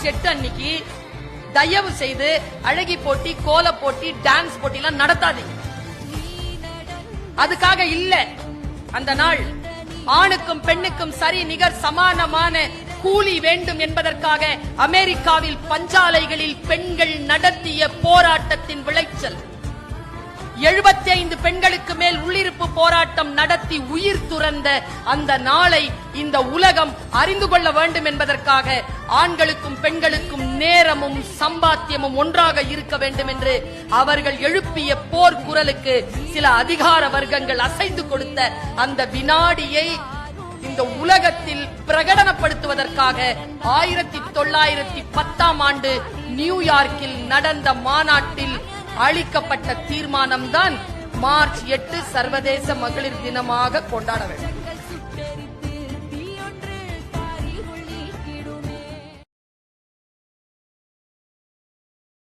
March 8 அன்னைக்கு தயவு செய்து அழகி போட்டி, கோல போட்டி, டான்ஸ் போட்டி எல்லாம் நடத்தாதீங்க. அதுக்காக இல்ல அந்த நாள். ஆணுக்கும் பெண்ணுக்கும் சரி நிகர் சமானமான கூலி வேண்டும் என்பதற்காக அமெரிக்காவில் பஞ்சாலைகளில் பெண்கள் நடத்திய போராட்டத்தின் விளைச்சல். 75 பெண்களுக்கு மேல் உள்ளிருப்பு போராட்டம் நடத்தி உயிர் துறந்த அந்த நாளை இந்த உலகம் அறிந்து கொள்ள வேண்டும் என்பதற்காக ஆண்களுக்கும் பெண்களுக்கும் நேரமும் சம்பாத்தியமும் ஒன்றாக இருக்க வேண்டும் என்று அவர்கள் எழுப்பிய போர் குரலுக்கு சில அதிகார வர்க்கங்கள் அசைந்து கொடுத்த அந்த வினாடியை இந்த உலகத்தில் பிரகடனப்படுத்துவதற்காக 1910ஆம் ஆண்டு நியூயார்க்கில் நடந்த மாநாட்டில் அளிக்கப்பட்ட தீர்மானம்தான் மார்ச் 8 சர்வதேச மகளிர் தினமாக கொண்டாட வேண்டும்.